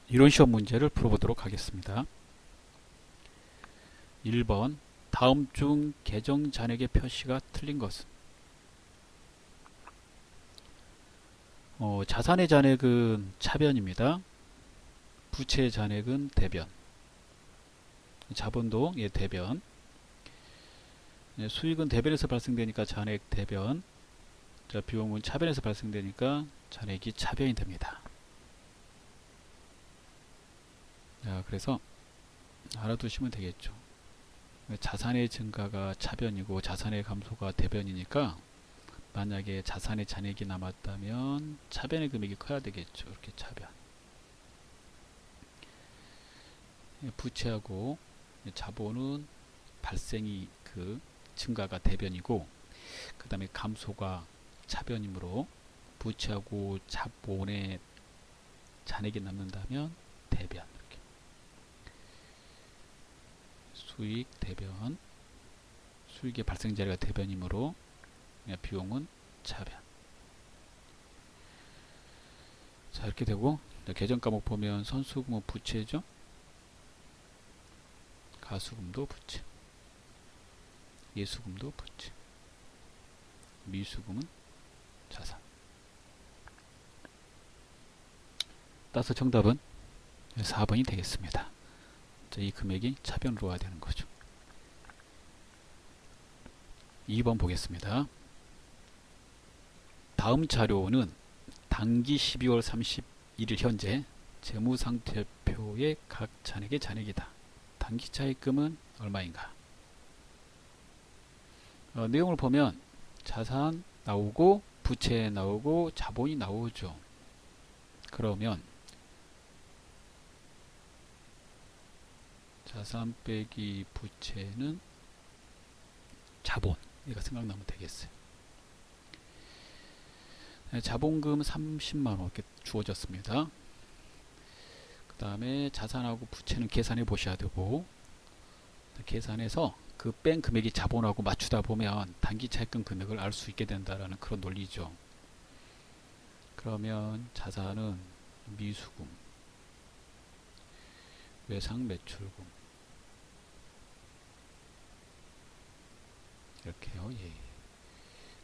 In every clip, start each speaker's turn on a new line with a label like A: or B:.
A: 이론 시험 문제를 풀어보도록 하겠습니다. 1번 다음 중 계정 잔액의 표시가 틀린 것은 자산의 잔액은 차변입니다. 부채의 잔액은 대변, 자본도 대변, 수익은 대변에서 발생되니까 잔액 대변, 자, 비용은 차변에서 발생되니까 잔액이 차변이 됩니다. 자, 그래서 알아두시면 되겠죠. 자산의 증가가 차변이고 자산의 감소가 대변이니까 만약에 자산의 잔액이 남았다면 차변의 금액이 커야 되겠죠. 이렇게 차변. 부채하고 자본은 발생이 증가가 대변이고 그 다음에 감소가 차변이므로 부채하고 자본의 잔액이 남는다면 대변. 이렇게. 수익 대변, 수익의 발생 자리가 대변이므로 비용은 차변. 자, 이렇게 되고 계정 과목 보면 선수금은 부채죠. 가수금도 부채, 예수금도 부채, 미수금은 자산. 따라서 정답은 4번이 되겠습니다. 자, 이 금액이 차변으로 와야 되는 거죠. 2번 보겠습니다. 다음 자료는 당기 12월 31일 현재 재무상태표의 각 잔액의 잔액이다. 당기 차입금은 얼마인가? 내용을 보면 자산 나오고 부채 나오고 자본이 나오죠. 그러면 자산 빼기 부채는 자본, 이거 생각나면 되겠어요. 자본금 30만원 이렇게 주어졌습니다. 그 다음에 자산하고 부채는 계산해 보셔야 되고, 계산해서 그 뺀 금액이 자본하고 맞추다 보면 단기 차입금 금액을 알 수 있게 된다라는 그런 논리죠. 그러면 자산은 미수금, 외상 매출금 이렇게요. 예.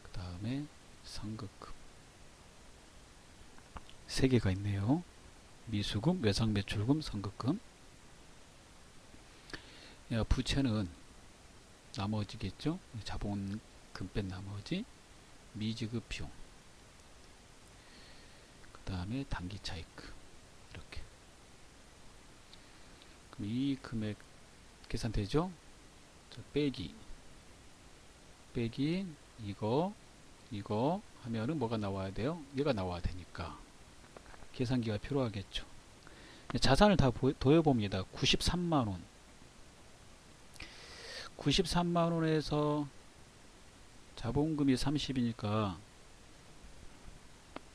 A: 그 다음에 상급금 세 개가 있네요. 미수금, 외상 매출금, 상급금. 부채는 나머지겠죠. 자본금 뺀 나머지 미지급 비용. 그 다음에 단기 차입금 이렇게. 그럼 이 금액 계산되죠? 자, 빼기 이거 하면은 뭐가 나와야 돼요? 얘가 나와야 되니까 계산기가 필요하겠죠. 자산을 다 더해봅니다. 93만원 93만원에서 자본금이 30이니까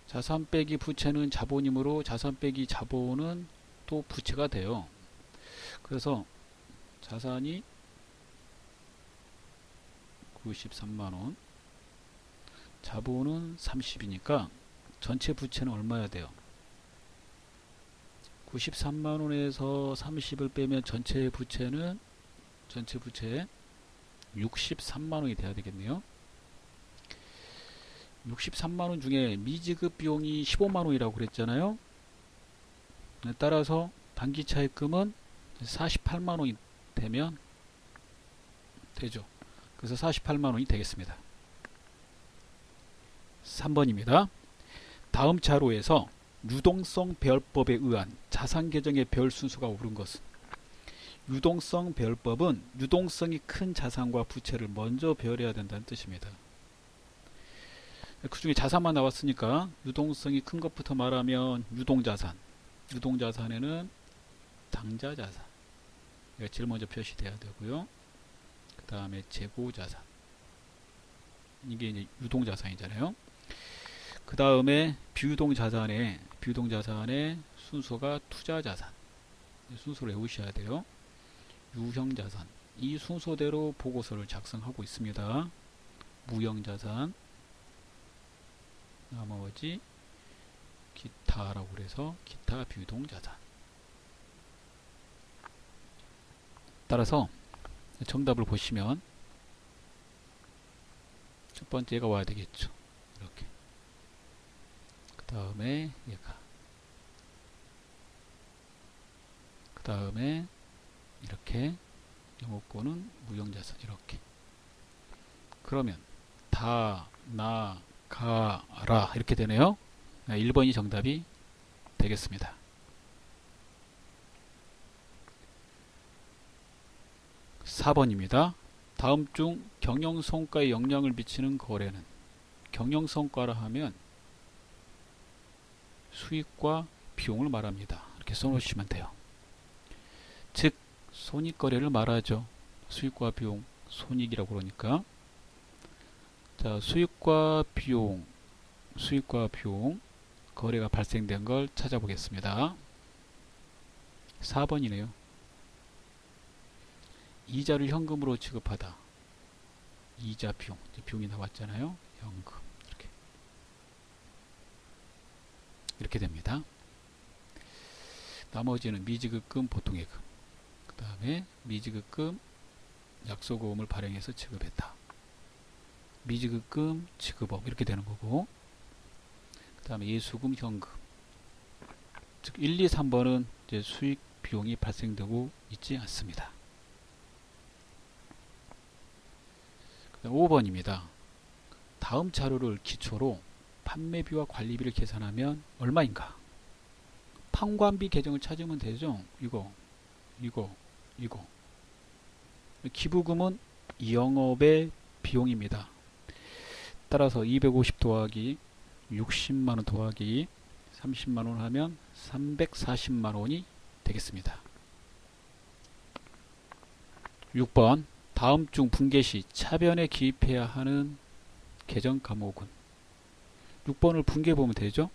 A: 자산 빼기 부채는 자본이므로 자산 빼기 자본은 또 부채가 돼요. 그래서 자산이 93만원, 자본은 30이니까 전체 부채는 얼마야 돼요? 93만원에서 30을 빼면 전체 부채 63만원이 돼야 되겠네요. 63만원 중에 미지급 비용이 15만원이라고 그랬잖아요. 따라서 단기 차입금은 48만원이 되면 되죠. 그래서 48만원이 되겠습니다. 3번입니다. 다음 자료에서 유동성 배열법에 의한 자산 계정의 배열 순서가 옳은 것은? 유동성 배열법은 유동성이 큰 자산과 부채를 먼저 배열해야 된다는 뜻입니다. 그 중에 자산만 나왔으니까 유동성이 큰 것부터 말하면 유동자산에는 당자자산, 이거 제일 먼저 표시돼야 되고요. 그 다음에 재고자산, 이게 이제 유동자산이잖아요. 그 다음에 비유동자산의 순서가 투자자산, 순서를 외우셔야 돼요. 유형자산, 이 순서대로 보고서를 작성하고 있습니다. 무형자산, 나머지 기타라고 그래서 기타 비유동자산. 따라서 정답을 보시면 첫 번째가 와야 되겠죠. 이렇게. 그 다음에 얘가. 그 다음에 이렇게 영어권은 무형자산 이렇게. 그러면 다, 나, 가, 라 이렇게 되네요. 1번이 정답이 되겠습니다. 4번입니다. 다음 중 경영성과에 영향을 미치는 거래는, 경영성과라 하면 수익과 비용을 말합니다. 이렇게 써놓으시면 돼요. 즉 손익거래를 말하죠. 수익과 비용, 손익이라고 그러니까. 자, 수익과 비용 거래가 발생된 걸 찾아보겠습니다. 4번이네요. 이자를 현금으로 지급하다. 이자 비용, 비용이 나왔잖아요. 현금 이렇게 됩니다. 나머지는 미지급금, 보통예금, 그 다음에 미지급금, 약소보험을 발행해서 지급했다. 미지급금, 지급업 이렇게 되는 거고, 그 다음에 예수금, 현금. 즉 1, 2, 3번은 이제 수익 비용이 발생되고 있지 않습니다. 5번입니다. 다음 자료를 기초로 판매비와 관리비를 계산하면 얼마인가? 판관비 계정을 찾으면 되죠. 이거. 기부금은 영업의 비용입니다. 따라서 250 더하기 60만원 더하기 30만원 하면 340만원이 되겠습니다. 6번 다음 중 분계 시 차변에 기입해야 하는 계정 과목은, 6번을 분계해 보면 되죠.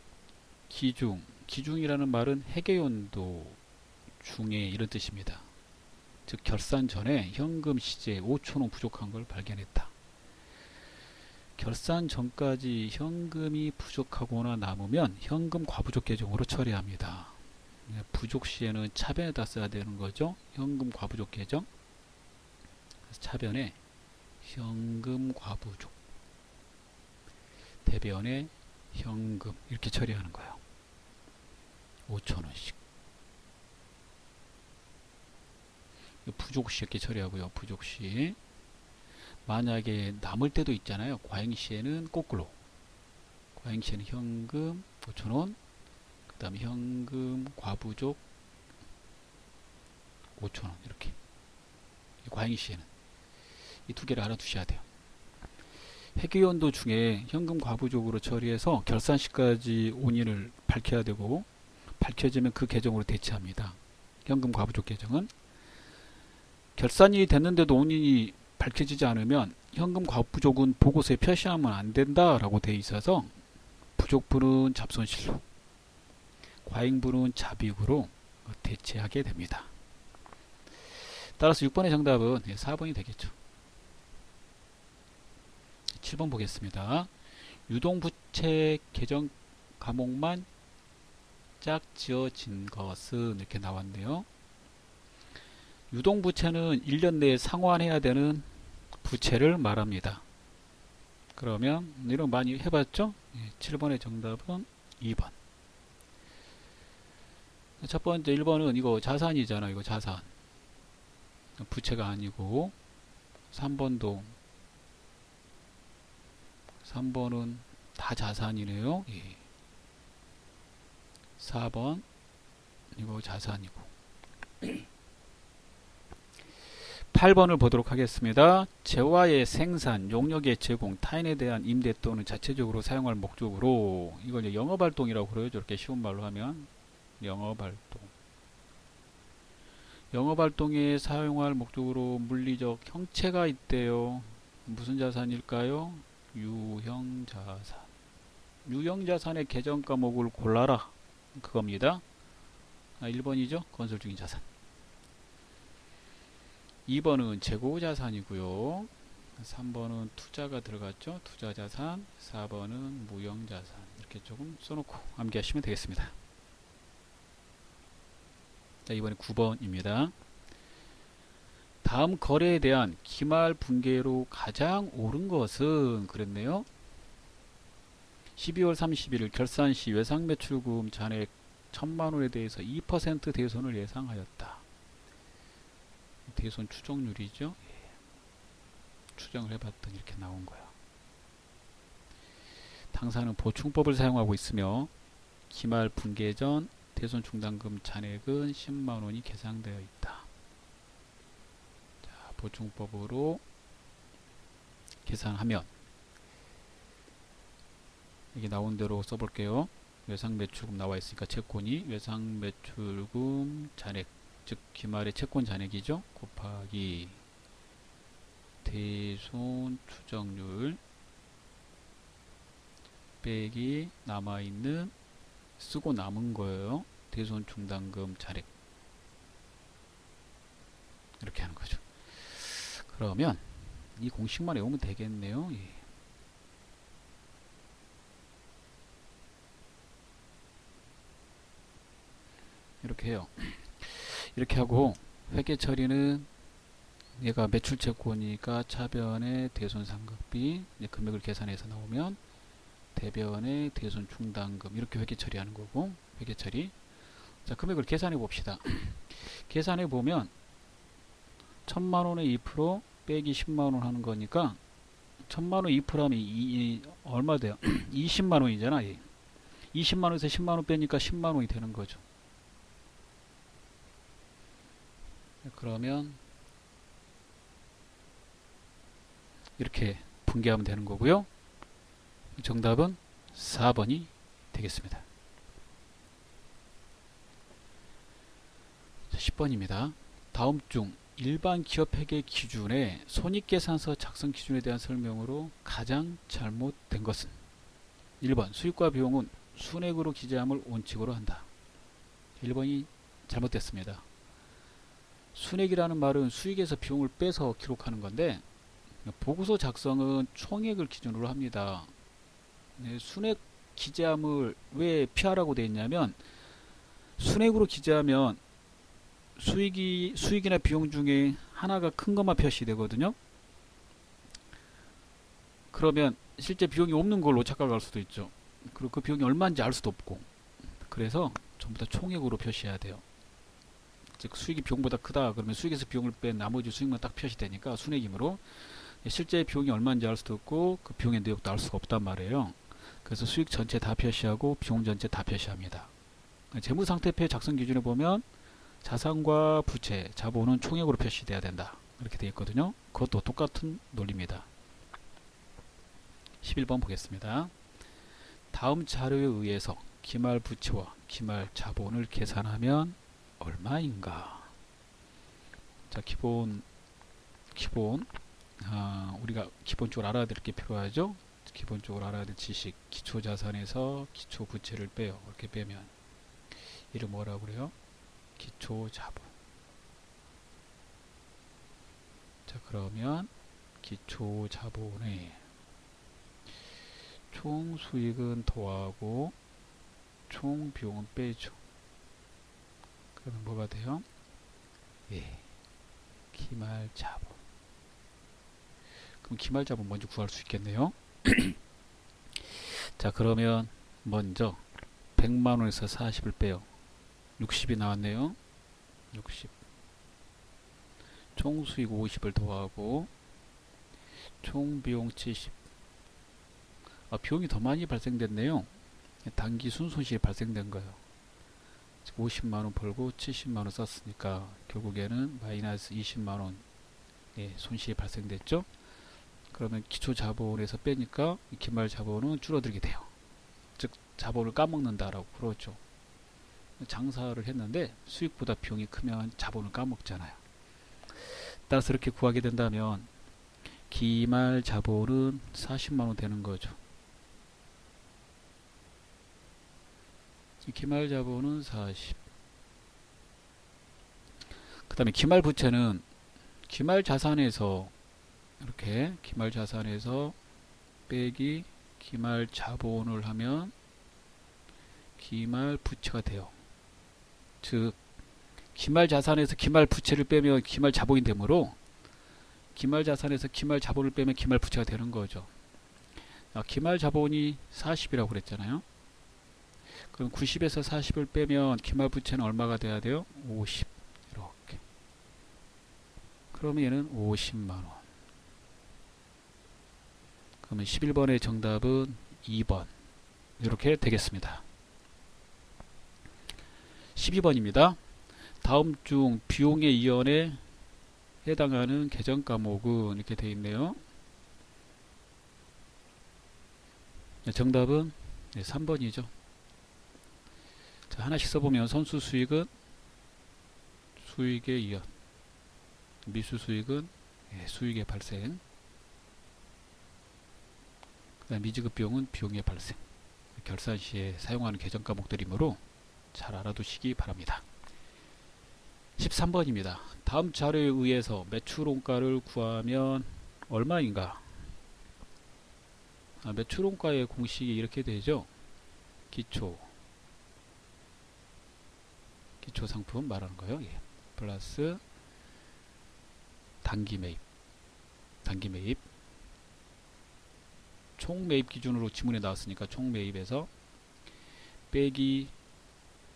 A: 기중이라는 말은 회계연도 중에 이런 뜻입니다. 즉 결산 전에 현금 시제 5,000원 부족한 걸 발견했다. 결산 전까지 현금이 부족하거나 남으면 현금 과부족 계정으로 처리합니다. 부족 시에는 차변에다 써야 되는 거죠. 현금 과부족 계정. 차변에 현금 과부족, 대변에 현금 이렇게 처리하는 거예요. 5,000원씩. 부족시 이렇게 처리하고요. 부족시. 만약에 남을 때도 있잖아요. 과잉시에는 거꾸로. 과잉시에는 현금 5,000원, 그 다음에 현금 과부족 5,000원 이렇게. 과잉시에는 이 두 개를 알아두셔야 돼요. 회계연도 중에 현금 과부족으로 처리해서 결산시까지 원인을 밝혀야 되고, 밝혀지면 그 계정으로 대체합니다. 현금 과부족 계정은 결산이 됐는데도 원인이 밝혀지지 않으면 현금 과부족은 보고서에 표시하면 안 된다라고 되어 있어서 부족분은 잡손실로, 과잉분은 잡이익으로 대체하게 됩니다. 따라서 6번의 정답은 4번이 되겠죠. 7번 보겠습니다. 유동부채 계정 과목만 짝지어진 것은 이렇게 나왔네요. 유동부채는 1년 내에 상환해야 되는 부채를 말합니다. 그러면 이런 많이 해봤죠? 7번의 정답은 2번. 첫 번째 1번은 이거 자산이잖아. 이거 자산. 부채가 아니고, 3번은 다 자산이네요. 4번 이거 자산이고. 8번을 보도록 하겠습니다. 재화의 생산, 용역의 제공, 타인에 대한 임대 또는 자체적으로 사용할 목적으로, 이걸 이제 영업활동이라고 그래요. 저렇게 쉬운 말로 하면 영업활동. 영업활동에 사용할 목적으로 물리적 형체가 있대요. 무슨 자산일까요? 유형자산. 유형자산의 계정 과목을 골라라. 그겁니다. 1번이죠. 건설 중인 자산. 2번은 재고자산이고요. 3번은 투자가 들어갔죠. 투자자산. 4번은 무형자산. 이렇게 조금 써놓고 암기하시면 되겠습니다. 자, 이번에 9번입니다. 다음 거래에 대한 기말 분계로 가장 오른 것은 그랬네요. 12월 31일 결산 시 외상매출금 잔액 1000만원에 대해서 2% 대손을 예상하였다. 대손 추정률이죠. 추정을 해봤더니 이렇게 나온 거야. 당사는 보충법을 사용하고 있으며 기말 분계 전 대손 충당금 잔액은 10만원이 계상되어 있다. 자, 보충법으로 계산하면 이게 나온 대로 써볼게요. 외상매출금 나와 있으니까 채권이 외상매출금 잔액, 즉 기말의 채권 잔액이죠. 곱하기 대손 추정률 빼기 남아있는 쓰고 남은 거예요. 대손 충당금 잔액. 이렇게 하는 거죠. 그러면 이 공식만 외우면 되겠네요. 예. 이렇게 해요. 이렇게 하고 회계 처리는 얘가 매출 채권이니까 차변의 대손 상각비 금액을 계산해서 나오면 대변의 대손 충당금 이렇게 회계 처리하는 거고 회계 처리. 자, 금액을 계산해 봅시다. 계산해 보면 1000만원에 2% 빼기 10만원 하는 거니까 1000만원 2%하면 얼마 돼요? 20만원이잖아. 20만원에서 10만원 빼니까 10만원이 되는 거죠. 그러면 이렇게 분개하면 되는 거고요. 정답은 4번이 되겠습니다. 10번입니다. 다음 중 일반 기업 회계 기준의 손익계산서 작성 기준에 대한 설명으로 가장 잘못된 것은 1번 수익과 비용은 순액으로 기재함을 원칙으로 한다. 1번이 잘못됐습니다. 순액이라는 말은 수익에서 비용을 빼서 기록하는 건데 보고서 작성은 총액을 기준으로 합니다. 네, 순액 기재함을 왜 피하라고 되어 있냐면 순액으로 기재하면 수익이나 비용 중에 하나가 큰 것만 표시되거든요. 그러면 실제 비용이 없는 걸로 착각할 수도 있죠. 그리고 그 비용이 얼마인지 알 수도 없고 그래서 전부 다 총액으로 표시해야 돼요. 즉 수익이 비용보다 크다 그러면 수익에서 비용을 뺀 나머지 수익만 딱 표시되니까 순액이므로 실제 비용이 얼마인지 알 수도 없고 그 비용의 내역도 알 수가 없단 말이에요. 그래서 수익 전체 다 표시하고 비용 전체 다 표시합니다. 재무상태표 작성 기준에 보면 자산과 부채, 자본은 총액으로 표시돼야 된다. 이렇게 되어 있거든요. 그것도 똑같은 논리입니다. 11번 보겠습니다. 다음 자료에 의해서 기말 부채와 기말 자본을 계산하면 얼마인가? 자, 우리가 기본적으로 알아야 될 게 필요하죠. 기본적으로 알아야 될 지식, 기초자산에서 기초부채를 빼요. 이렇게 빼면 이를 뭐라고 그래요? 기초자본. 자, 그러면 기초자본에 총수익은 더하고 총비용은 빼죠. 그러면 뭐가 돼요? 예, 기말자본. 그럼 기말자본 먼저 구할 수 있겠네요. 자, 그러면 먼저 100만원에서 40을 빼요. 60이 나왔네요. 60. 총수익 50을 더하고 총비용 70. 비용이 더 많이 발생됐네요. 단기 순손실이 발생된 거예요. 50만원 벌고 70만원 썼으니까 결국에는 마이너스 20만원 손실이 발생됐죠. 그러면 기초자본에서 빼니까 기말자본은 줄어들게 돼요. 즉 자본을 까먹는다라고 그러죠. 장사를 했는데 수익보다 비용이 크면 자본을 까먹잖아요. 따라서 이렇게 구하게 된다면 기말자본은 40만원 되는 거죠. 기말자본은 40. 그 다음에 기말부채는 기말자산에서 이렇게 기말자산에서 빼기 기말자본을 하면 기말부채가 돼요. 즉 기말자산에서 기말부채를 빼면 기말자본이 되므로 기말자산에서 기말자본을 빼면 기말부채가 되는 거죠. 기말자본이 40이라고 그랬잖아요. 그럼 90에서 40을 빼면 기말부채는 얼마가 돼야 돼요? 50. 이렇게. 그러면 얘는 50만원. 그러면 11번의 정답은 2번. 이렇게 되겠습니다. 12번입니다. 다음 중 비용의 이연에 해당하는 계정 과목은 이렇게 되어 있네요. 정답은 3번이죠. 자, 하나씩 써보면 선수 수익은 수익의 이연, 미수 수익은 수익의 발생, 그다음 미지급 비용은 비용의 발생. 결산 시에 사용하는 계정 과목들이므로 잘 알아두시기 바랍니다. 13번입니다. 다음 자료에 의해서 매출원가를 구하면 얼마인가? 매출원가의 공식이 이렇게 되죠. 기초 상품 말하는 거예요. 플러스 단기 매입 총 매입 기준으로 지문에 나왔으니까 총 매입에서 빼기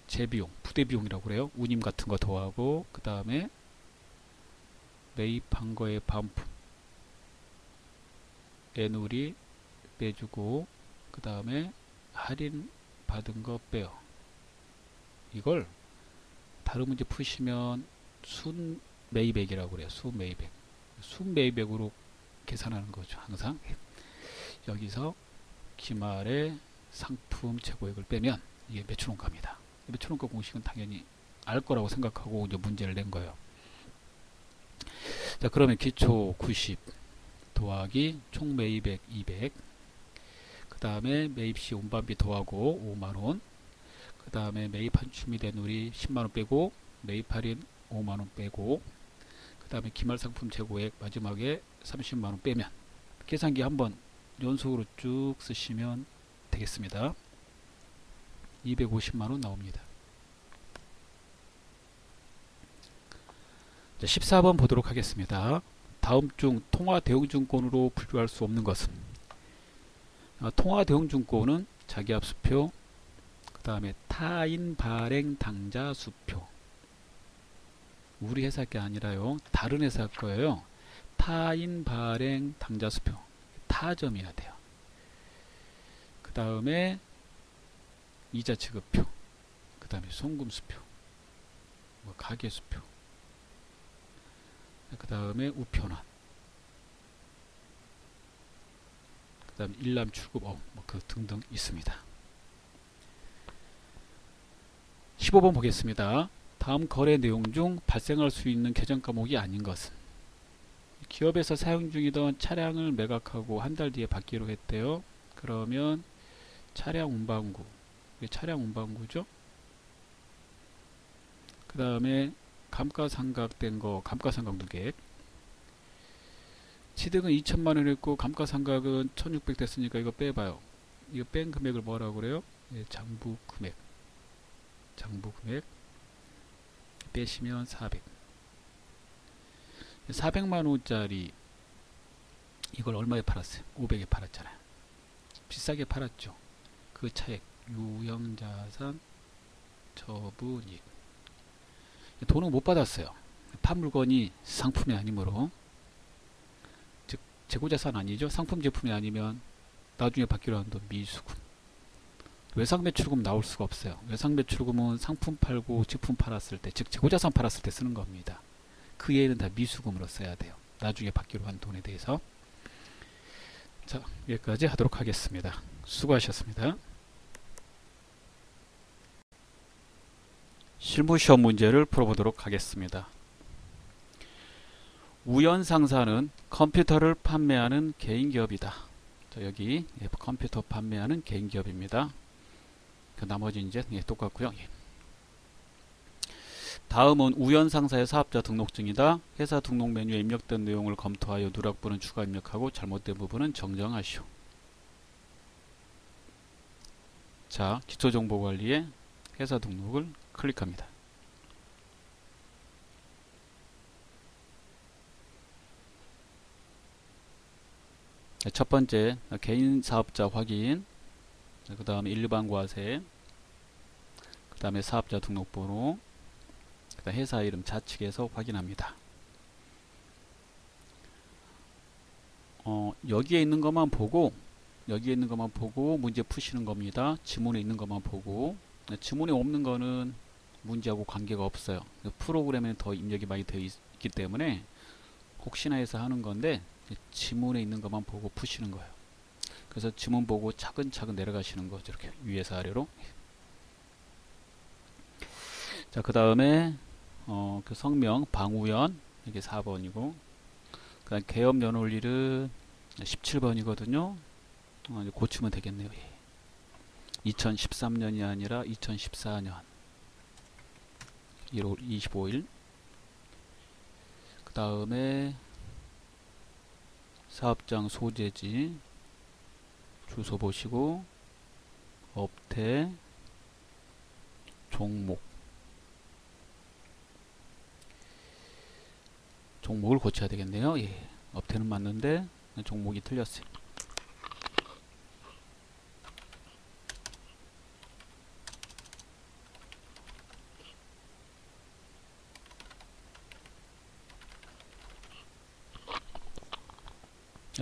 A: 재비용, 부대비용이라고 그래요. 운임 같은 거 더하고, 그 다음에 매입한 거에 반품, 애누리 빼주고, 그 다음에 할인 받은 거 빼요. 이걸 다른 문제 푸시면 순매입액이라고 그래요. 순매입액으로 계산하는 거죠. 항상. 여기서 기말에 상품 재고액을 빼면 이게 매출원가입니다. 매출원가 공식은 당연히 알 거라고 생각하고 이제 문제를 낸 거예요. 자, 그러면 기초 90 더하기 총 매입액 200, 그 다음에 매입시 운반비 더하고 5만원, 그 다음에 매입 한춤이 된 우리 10만원 빼고, 매입 할인 5만원 빼고, 그 다음에 기말 상품 재고액 마지막에 30만원 빼면, 계산기 한번 연속으로 쭉 쓰시면 되겠습니다. 250만원 나옵니다. 자, 14번 보도록 하겠습니다. 다음 중 통화대형증권으로 분류할 수 없는 것은? 통화대형증권은 자기합수표, 그 다음에 타인 발행 당자 수표. 우리 회사 게 아니라요, 다른 회사 거예요. 타인 발행 당자 수표, 타점이어야 돼요. 그 다음에 이자 지급표, 그 다음에 송금수표, 가계수표, 그 다음에 우편환, 그 다음에 일람 출급업, 그 등등 있습니다. 15번 보겠습니다. 다음 거래 내용 중 발생할 수 있는 계정 과목이 아닌 것은? 기업에서 사용 중이던 차량을 매각하고 한 달 뒤에 받기로 했대요. 그러면 차량 운반구, 차량 운반구죠. 그 다음에 감가상각된 거, 감가상각 누계. 취득은 2천만원 했고 감가상각은 1600 됐으니까 이거 빼봐요. 이거 뺀 금액을 뭐라고 그래요? 장부 금액 빼시면 400. 400만원짜리 이걸 얼마에 팔았어요? 500에 팔았잖아요. 비싸게 팔았죠. 그 차액 유형자산 처분이익. 돈은 못 받았어요. 판 물건이 상품이 아니므로, 즉 재고자산 아니죠. 상품 제품이 아니면 나중에 받기로 한 돈 미수금. 외상매출금 나올 수가 없어요. 외상매출금은 상품 팔고 제품 팔았을 때, 즉 재고자산 팔았을 때 쓰는 겁니다. 그 예는 다 미수금으로 써야 돼요. 나중에 받기로 한 돈에 대해서. 자, 여기까지 하도록 하겠습니다. 수고하셨습니다. 실무시험 문제를 풀어보도록 하겠습니다. 우연상사는 컴퓨터를 판매하는 개인기업이다. 자, 여기 컴퓨터 판매하는 개인기업입니다. 그 나머지 이제 똑같고요. 다음은 우연상사의 사업자 등록증이다. 회사 등록 메뉴에 입력된 내용을 검토하여 누락부는 추가 입력하고 잘못된 부분은 정정하시오. 자, 기초정보관리에 회사 등록을 클릭합니다. 첫 번째 개인 사업자 확인, 그 다음에 일반 과세, 그 다음에 사업자 등록번호, 그 다음 회사 이름 좌측에서 확인합니다. 여기에 있는 것만 보고 문제 푸시는 겁니다. 지문에 있는 것만 보고, 지문에 없는 거는 문제하고 관계가 없어요. 프로그램에 더 입력이 많이 되어 있기 때문에 혹시나 해서 하는 건데, 지문에 있는 것만 보고 푸시는 거예요. 그래서 지문 보고 차근차근 내려가시는 거죠. 이렇게 위에서 아래로. 자, 그 다음에 그 성명 방우연, 이게 4번이고, 그 다음 개업 연월일은 17번이거든요. 이제 고치면 되겠네요. 2013년이 아니라 2014년 1월 25일. 그 다음에 사업장 소재지 주소 보시고, 업태, 종목을 고쳐야 되겠네요. 예. 업태는 맞는데 종목이 틀렸어요.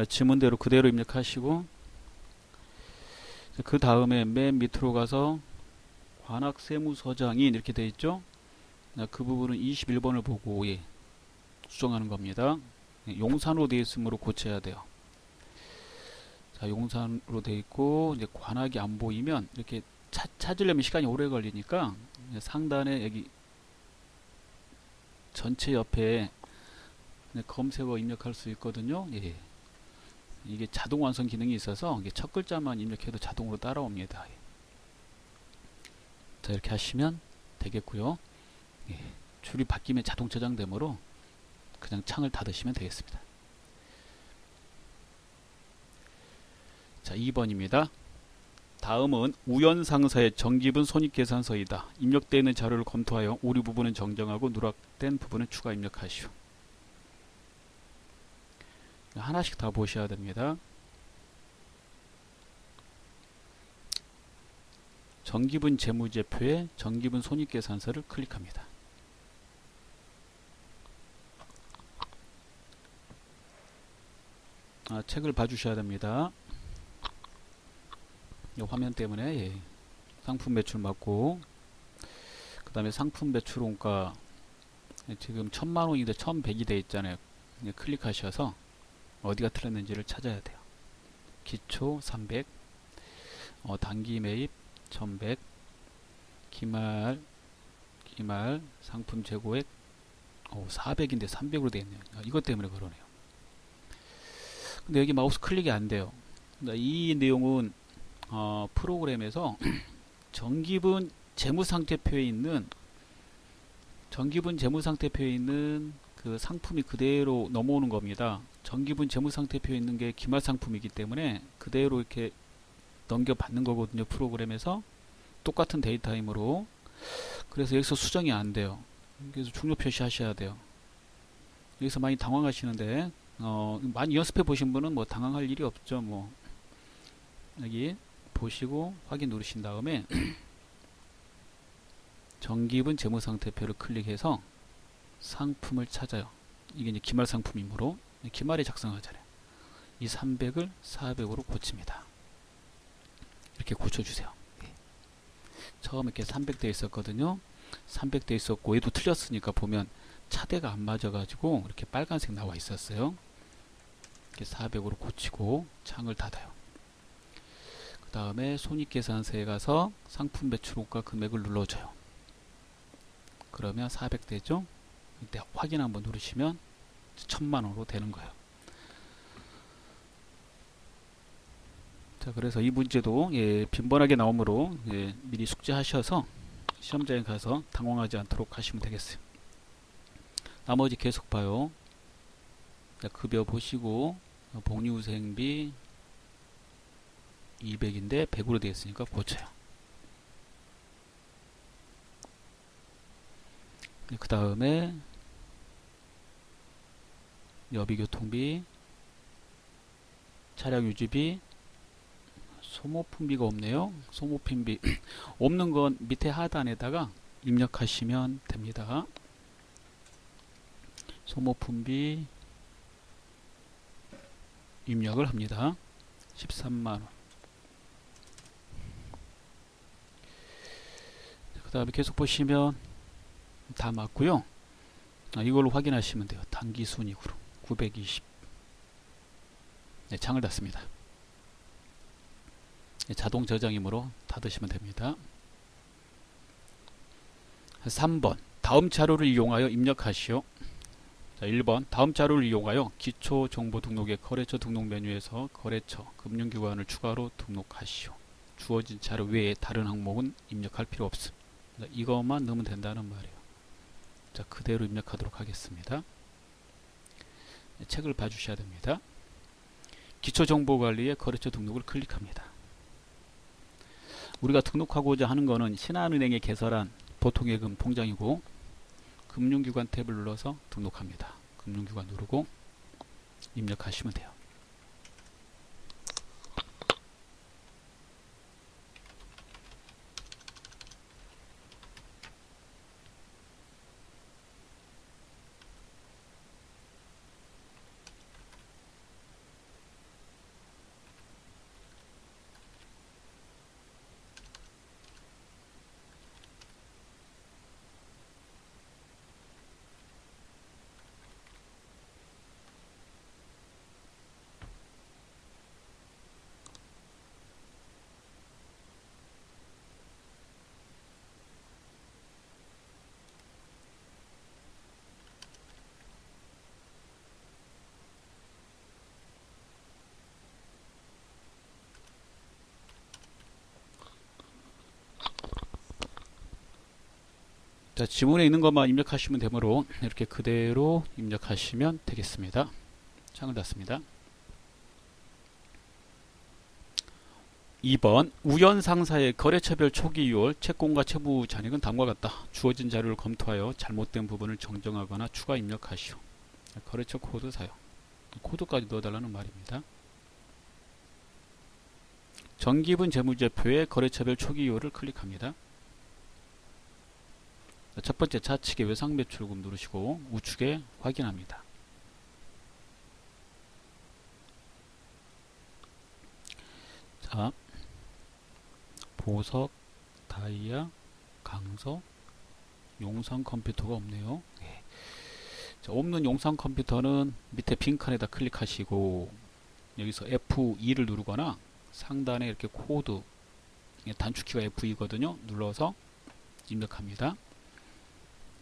A: 지문대로 그대로 입력하시고, 그 다음에 맨 밑으로 가서 관악세무서장이 이렇게 되어 있죠. 그 부분은 21번을 보고 수정하는 겁니다. 용산으로 되어 있으므로 고쳐야 돼요. 자, 용산으로 되어 있고, 이제 관악이 안 보이면 이렇게 찾으려면 시간이 오래 걸리니까 상단에 여기 전체 옆에 검색어 입력할 수 있거든요. 예. 이게 자동 완성 기능이 있어서 이게 첫 글자만 입력해도 자동으로 따라옵니다. 자, 이렇게 하시면 되겠고요. 예. 줄이 바뀌면 자동 저장되므로 그냥 창을 닫으시면 되겠습니다. 자, 2번입니다. 다음은 우연상사의 정기분 손익계산서이다. 입력되어 있는 자료를 검토하여 오류 부분은 정정하고 누락된 부분은 추가 입력하시오. 하나씩 다 보셔야 됩니다. 정기분 재무제표에 정기분 손익계산서를 클릭합니다. 책을 봐주셔야 됩니다. 이 화면 때문에 상품 매출 맞고, 그 다음에 상품 매출 원가 지금 1000만원인데 1100이 돼 있잖아요. 클릭하셔서 어디가 틀렸는지를 찾아야 돼요. 기초 300, 단기 매입 1100, 기말 상품 재고액 400인데 300으로 되어 있네요. 이것 때문에 그러네요. 근데 여기 마우스 클릭이 안 돼요. 이 내용은 프로그램에서 정기분 재무상태표에 있는 그 상품이 그대로 넘어오는 겁니다. 정기분 재무상태표에 있는 게 기말상품이기 때문에 그대로 이렇게 넘겨받는 거거든요. 프로그램에서 똑같은 데이터임으로. 그래서 여기서 수정이 안 돼요. 그래서 중요 표시하셔야 돼요. 여기서 많이 당황하시는데 많이 연습해 보신 분은 뭐 당황할 일이 없죠. 뭐 여기 보시고 확인 누르신 다음에 정기분 재무상태표를 클릭해서 상품을 찾아요. 이게 이제 기말 상품이므로 기말에 작성하잖아요. 이 300을 400으로 고칩니다. 이렇게 고쳐주세요. 처음에 이렇게 300대 있었거든요. 300대 있었고 얘도 틀렸으니까 보면 차대가 안 맞아가지고 이렇게 빨간색 나와 있었어요. 이렇게 400으로 고치고 창을 닫아요. 그 다음에 손익계산서에 가서 상품 매출원가 금액을 눌러줘요. 그러면 400 되죠. 이때 확인 한번 누르시면 1000만원으로 되는 거예요. 자, 그래서 이 문제도 빈번하게 나오므로 미리 숙지하셔서 시험장에 가서 당황하지 않도록 하시면 되겠어요. 나머지 계속 봐요. 자, 급여 보시고 복리후생비 200인데 100으로 되어 있으니까 고쳐요. 그 다음에 여비교통비 차량 유지비, 소모품비가 없네요. 소모품비 없는 건 밑에 하단에다가 입력하시면 됩니다. 소모품비 입력을 합니다. 13만원. 그 다음에 계속 보시면 다 맞고요. 이걸로 확인하시면 돼요. 단기순이익으로 920. 네, 창을 닫습니다. 네, 자동 저장이므로 닫으시면 됩니다. 3번 다음 자료를 이용하여 입력하시오. 자, 1번 다음 자료를 이용하여 기초정보 등록의 거래처 등록 메뉴에서 거래처 금융기관을 추가로 등록하시오. 주어진 자료 외에 다른 항목은 입력할 필요 없음. 자, 이것만 넣으면 된다는 말이에요. 자, 그대로 입력하도록 하겠습니다. 네, 책을 봐주셔야 됩니다. 기초정보관리의 거래처 등록을 클릭합니다. 우리가 등록하고자 하는 것은 신한은행에 개설한 보통예금 통장이고, 금융기관 탭을 눌러서 등록합니다. 금융기관 누르고 입력하시면 돼요. 자, 지문에 있는 것만 입력하시면 되므로 이렇게 그대로 입력하시면 되겠습니다. 창을 닫습니다. 2번 우연상사의 거래처별 초기 6월 채권과 채무 잔액은 다음과 같다. 주어진 자료를 검토하여 잘못된 부분을 정정하거나 추가 입력하시오. 거래처 코드 사용. 코드까지 넣어달라는 말입니다. 정기분 재무제표의 거래처별 초기 6월을 클릭합니다. 첫 번째 좌측에 외상매출금 누르시고 우측에 확인합니다. 자, 보석, 다이아, 강서, 용산 컴퓨터가 없네요. 네. 자, 없는 용산 컴퓨터는 밑에 빈칸에다 클릭하시고 여기서 F2를 누르거나 상단에 이렇게 코드, 단축키가 F2거든요. 눌러서 입력합니다.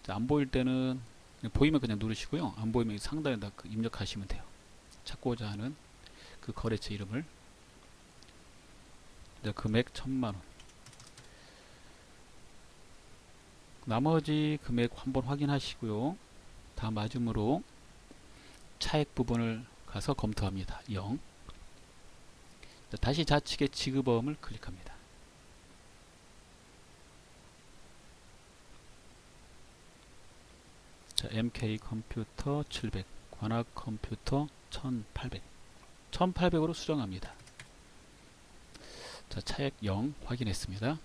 A: 자, 안 보일 때는 보이면 그냥 누르시고요. 안 보이면 상단에다 입력하시면 돼요. 찾고자 하는 그 거래처 이름을. 자, 금액 1000만원. 나머지 금액 한번 확인하시고요. 다 맞으므로 차액 부분을 가서 검토합니다. 0. 자, 다시 좌측에 지급어음을 클릭합니다. 자, MK 컴퓨터 700, 관악 컴퓨터 1800. 1800으로 수정합니다. 자, 차액 0 확인했습니다.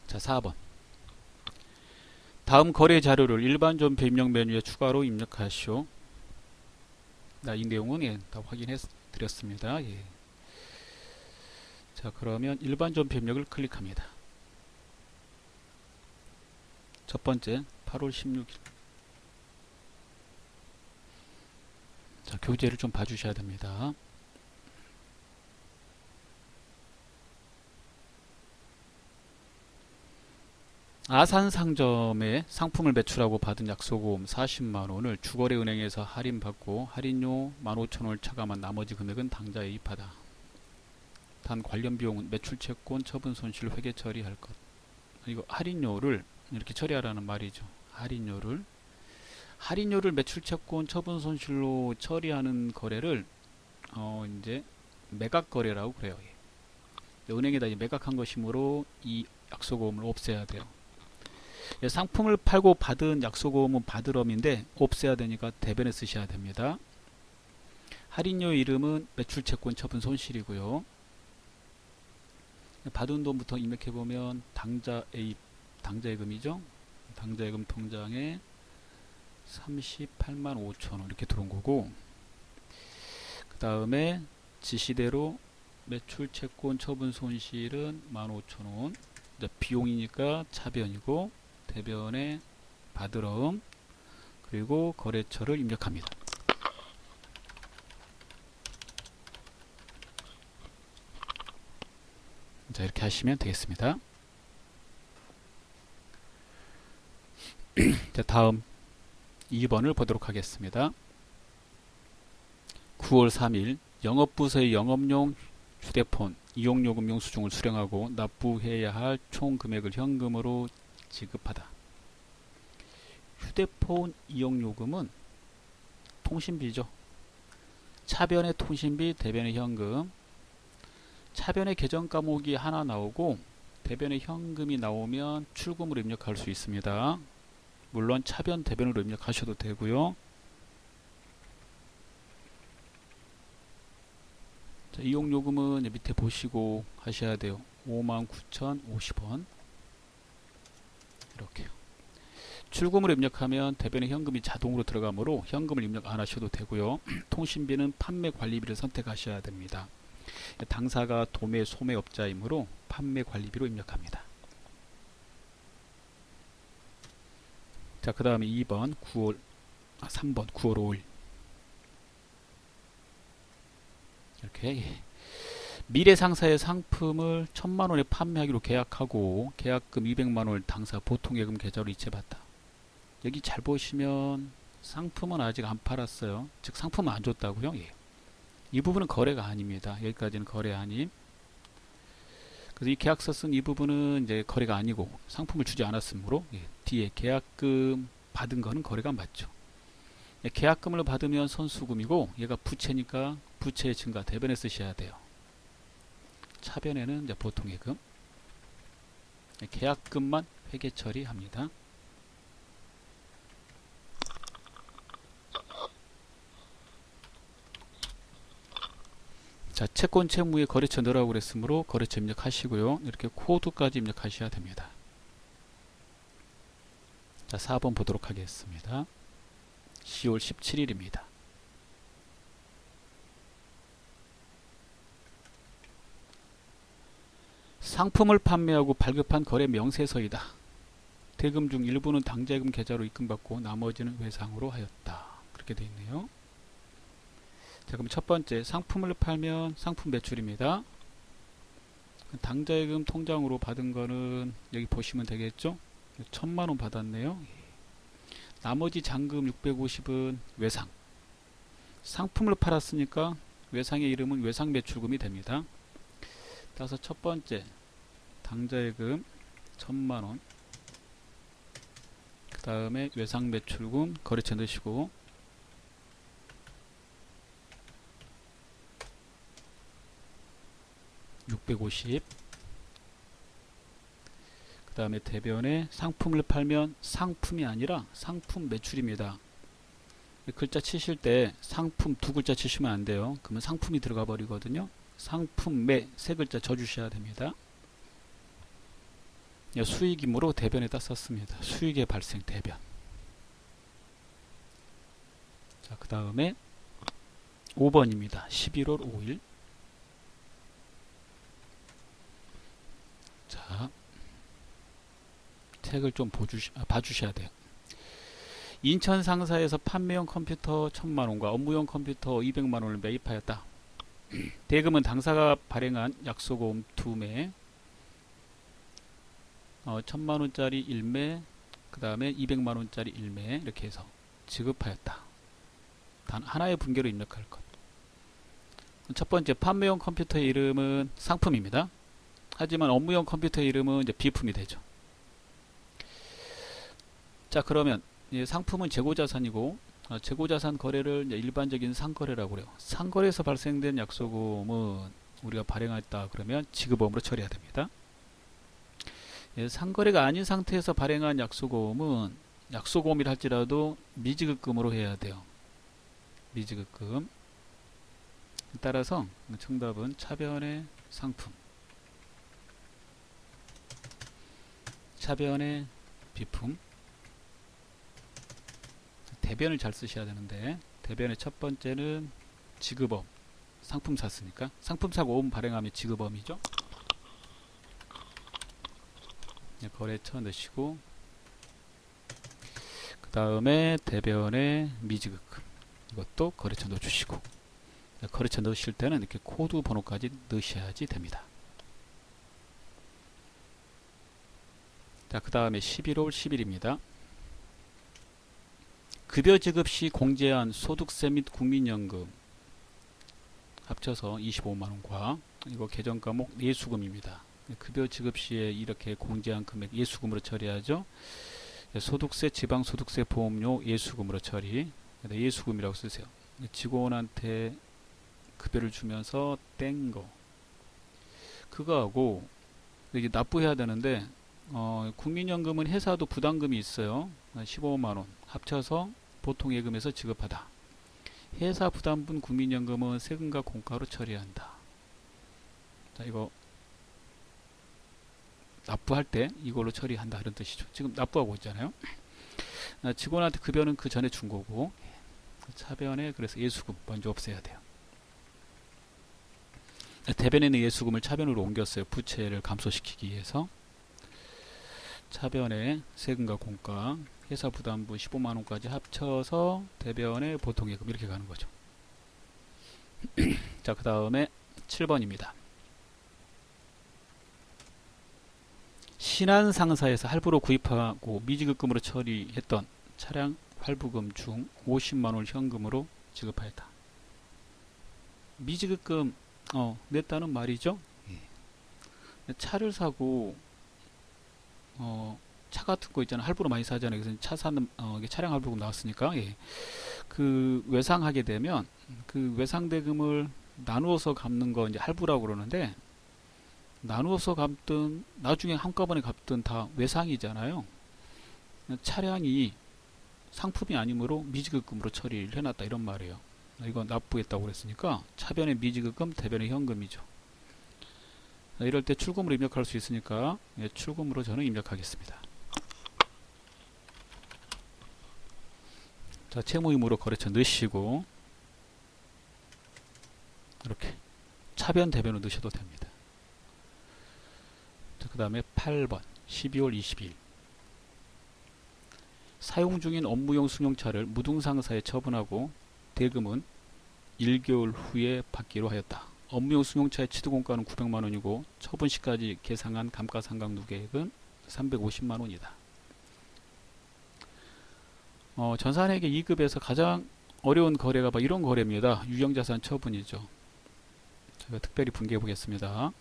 A: 자, 4번. 다음 거래 자료를 일반 존표 입력 메뉴에 추가로 입력하시오. 이 내용은 다 확인해 드렸습니다. 예. 자, 그러면 일반 존표 입력을 클릭합니다. 첫 번째 8월 16일. 자, 교재를 좀 봐주셔야 됩니다. 아산상점에 상품을 매출하고 받은 약소금 40만원을 주거래은행에서 할인받고 할인료 15,000원을 차감한 나머지 금액은 당좌에 입하다. 단 관련 비용은 매출채권 처분 손실 회계 처리할 것. 이거 할인료를 이렇게 처리하라는 말이죠. 할인료를 매출채권 처분 손실로 처리하는 거래를 이제 매각 거래라고 그래요. 은행에다 매각한 것이므로 이 약소금을 없애야 돼요. 상품을 팔고 받은 약소금은 받으럼인데 없애야 되니까 대변에 쓰셔야 됩니다. 할인료 이름은 매출채권 처분 손실이고요. 받은 돈부터 입력해 보면 당좌예입, 당좌예금이죠. 당좌예금 통장에 38만 5천원 이렇게 들어온 거고, 그 다음에 지시대로 매출채권 처분 손실은 15,000원, 비용이니까 차변이고 대변에 받으럼, 그리고 거래처를 입력합니다. 자, 이렇게 하시면 되겠습니다. 자, 다음 2번을 보도록 하겠습니다. 9월 3일 영업부서의 영업용 휴대폰 이용요금 영수증을 수령하고 납부해야 할 총 금액을 현금으로 지급하다. 휴대폰 이용요금은 통신비죠. 차변의 통신비, 대변의 현금. 차변의 계정 과목이 하나 나오고 대변의 현금이 나오면 출금으로 입력할 수 있습니다. 물론 차변, 대변으로 입력하셔도 되고요. 자, 이용요금은 밑에 보시고 하셔야 돼요. 59,050원 이렇게요. 출금으로 입력하면 대변의 현금이 자동으로 들어가므로 현금을 입력 안 하셔도 되고요. 통신비는 판매 관리비를 선택하셔야 됩니다. 당사가 도매 소매업자이므로 판매 관리비로 입력합니다. 자, 그 다음에 3번 9월 5일 이렇게 미래 상사의 상품을 1,000만원에 판매하기로 계약하고 계약금 200만원을 당사 보통예금 계좌로 이체받다. 여기 잘 보시면 상품은 아직 안 팔았어요. 즉 상품은 안 줬다고요. 예. 이 부분은 거래가 아닙니다. 여기까지는 거래 아님. 그래서 이 계약서 쓴 이 부분은 이제 거래가 아니고 상품을 주지 않았으므로, 예, 뒤에 계약금 받은 거는 거래가 맞죠. 예, 계약금을 받으면 선수금이고 얘가 부채니까 부채의 증가 대변에 쓰셔야 돼요. 차변에는 이제 보통예금. 예, 계약금만 회계 처리합니다. 자, 채권 채무에 거래처 넣으라고 그랬으므로 거래처 입력하시고요. 이렇게 코드까지 입력하셔야 됩니다. 자, 4번 보도록 하겠습니다. 10월 17일입니다. 상품을 판매하고 발급한 거래 명세서이다. 대금 중 일부는 당좌예금 계좌로 입금받고 나머지는 외상으로 하였다. 그렇게 되어 있네요. 자, 그럼 첫 번째 상품을 팔면 상품 매출입니다. 당좌예금 통장으로 받은 거는 여기 보시면 되겠죠. 1,000만원 받았네요. 나머지 잔금 650은 외상. 상품을 팔았으니까 외상의 이름은 외상 매출금이 됩니다. 따라서 첫 번째 당좌예금 1,000만원, 그 다음에 외상 매출금 거래처 넣으시고, (650) 그 다음에 대변에 상품을 팔면 상품이 아니라 상품 매출입니다. 글자 치실 때 상품 두 글자 치시면 안 돼요. 그러면 상품이 들어가 버리거든요. 상품 매 세 글자 져주셔야 됩니다. 수익이므로 대변에다 썼습니다. 수익의 발생 대변. 자, 그 다음에 5번입니다. 11월 5일. 자, 책을 좀 봐주셔야 돼요. 인천 상사에서 판매용 컴퓨터 1,000만원과 업무용 컴퓨터 200만원을 매입하였다. 대금은 당사가 발행한 약소보험 2매, 1,000만원짜리 1매, 그 다음에 200만원짜리 1매 이렇게 해서 지급하였다. 단 하나의 분계로 입력할 것. 첫 번째 판매용 컴퓨터의 이름은 상품입니다. 하지만 업무용 컴퓨터의 이름은 이제 비품이 되죠. 자, 그러면 상품은 재고자산이고, 재고자산 거래를 이제 일반적인 상거래라고 그래요. 상거래에서 발생된 약소금은 우리가 발행했다 그러면 지급보험으로 처리해야 됩니다. 상거래가 아닌 상태에서 발행한 약소금은 약소금이라 할지라도 미지급금으로 해야 돼요. 미지급금. 따라서 정답은 차변의 상품, 차변의 비품. 대변을 잘 쓰셔야 되는데, 대변의 첫 번째는 지급엄, 상품 샀으니까 상품 사고 오음 발행하면 지급엄이죠. 거래처 넣으시고, 그 다음에 대변의 미지급금, 이것도 거래처 넣어주시고, 거래처 넣으실 때는 이렇게 코드 번호까지 넣으셔야지 됩니다. 자, 그 다음에 11월 10일입니다. 급여 지급 시 공제한 소득세 및 국민연금 합쳐서 25만원과, 이거 계정 과목 예수금입니다. 급여 지급 시에 이렇게 공제한 금액 예수금으로 처리하죠. 소득세, 지방소득세, 보험료 예수금으로 처리. 예수금이라고 쓰세요. 직원한테 급여를 주면서 뗀 거, 그거하고 이게 납부해야 되는데, 국민연금은 회사도 부담금이 있어요. 15만원 합쳐서 보통예금에서 지급하다. 회사 부담분 국민연금은 세금과 공과로 처리한다. 자, 이거 납부할 때 이걸로 처리한다, 이런 뜻이죠. 지금 납부하고 있잖아요. 직원한테 급여는 그 전에 준 거고, 차변에 그래서 예수금 먼저 없애야 돼요. 대변에 있는 예수금을 차변으로 옮겼어요. 부채를 감소시키기 위해서. 차변에 세금과 공과, 회사 부담분 15만원까지 합쳐서 대변에 보통예금, 이렇게 가는 거죠. 자, 그 다음에 7번입니다. 신한상사에서 할부로 구입하고 미지급금으로 처리했던 차량 할부금 중 50만원을 현금으로 지급하였다. 미지급금 냈다는 말이죠. 차를 사고 차 같은 거 있잖아요. 할부로 많이 사잖아요. 그래서 차 사는 차량 할부금 나왔으니까, 그 외상하게 되면 그 외상대금을 나누어서 갚는 거 이제 할부라고 그러는데, 나누어서 갚든 나중에 한꺼번에 갚든 다 외상이잖아요. 차량이 상품이 아니므로 미지급금으로 처리를 해놨다, 이런 말이에요. 이거 납부했다고 그랬으니까 차변의 미지급금, 대변의 현금이죠. 이럴 때 출금으로 입력할 수 있으니까 출금으로 저는 입력하겠습니다. 자, 채무의무로 거래처 넣으시고, 이렇게 차변, 대변으로 넣으셔도 됩니다. 그 다음에 8번 12월 20일 사용 중인 업무용 승용차를 무등상사에 처분하고 대금은 1개월 후에 받기로 하였다. 업무용 승용차의 취득원가는 900만원이고 처분 시까지 계상한 감가상각 누계액은 350만원이다. 전산회계 2급에서 가장 어려운 거래가 이런 거래입니다. 유형자산 처분이죠. 제가 특별히 분개해 보겠습니다.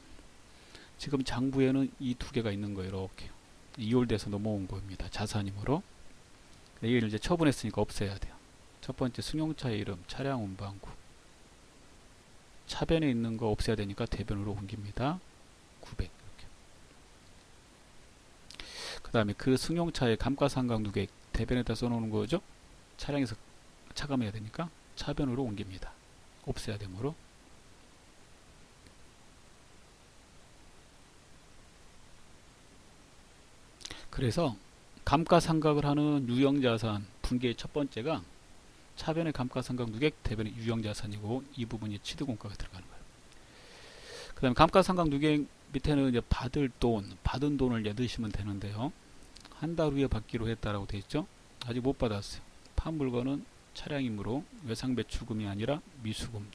A: 지금 장부에는 이 두 개가 있는 거예요. 이렇게 이월돼서 넘어온 겁니다. 자산이므로. 이걸 이제 처분했으니까 없애야 돼요. 첫 번째 승용차의 이름, 차량 운반구. 차변에 있는 거 없애야 되니까 대변으로 옮깁니다. 900 이렇게. 그 다음에 그 승용차의 감가상각 누계액 대변에다 써놓는 거죠. 차량에서 차감해야 되니까 차변으로 옮깁니다. 없애야 되므로. 그래서 감가상각을 하는 유형자산 분계의 첫 번째가 차변의 감가상각 누계액, 대변의 유형자산이고, 이 부분이 취득원가가 들어가는 거예요. 그 다음에 감가상각 누계액 밑에는 이제 받은 돈을 넣으시면 되는데요. 한 달 후에 받기로 했다라고 되어 있죠. 아직 못 받았어요. 판 물건은 차량이므로 외상배출금이 아니라 미수금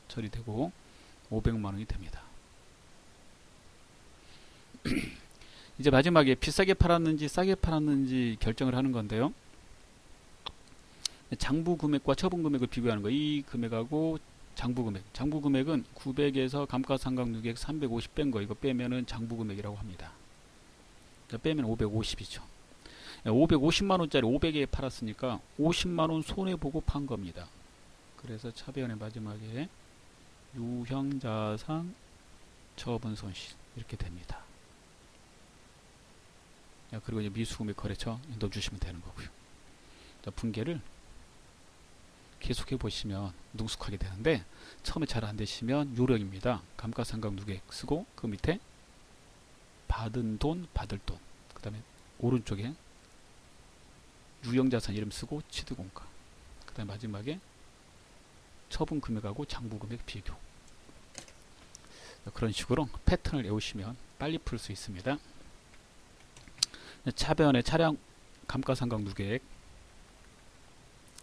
A: 처리되고 500만원이 됩니다. 이제 마지막에 비싸게 팔았는지 싸게 팔았는지 결정을 하는 건데요. 장부 금액과 처분 금액을 비교하는 거. 이 금액하고 장부 금액. 장부 금액은 900에서 감가상각 누계액 350 뺀 거. 이거 빼면은 장부 금액이라고 합니다. 빼면 550이죠. 550만원짜리 500에 팔았으니까 50만원 손해보고 판 겁니다. 그래서 차변의 마지막에 유형자산 처분 손실 이렇게 됩니다. 그리고 이제 미수금액 거래처 넣어주시면 되는 거고요. 분계를 계속해 보시면 능숙하게 되는데, 처음에 잘 안 되시면 요령입니다. 감가상각 누계액 쓰고 그 밑에 받은 돈, 받을 돈, 그 다음에 오른쪽에 유형자산 이름 쓰고 취득원가, 그 다음에 마지막에 처분 금액하고 장부 금액 비교. 그런 식으로 패턴을 외우시면 빨리 풀 수 있습니다. 차변에 차량 감가상각 누계액,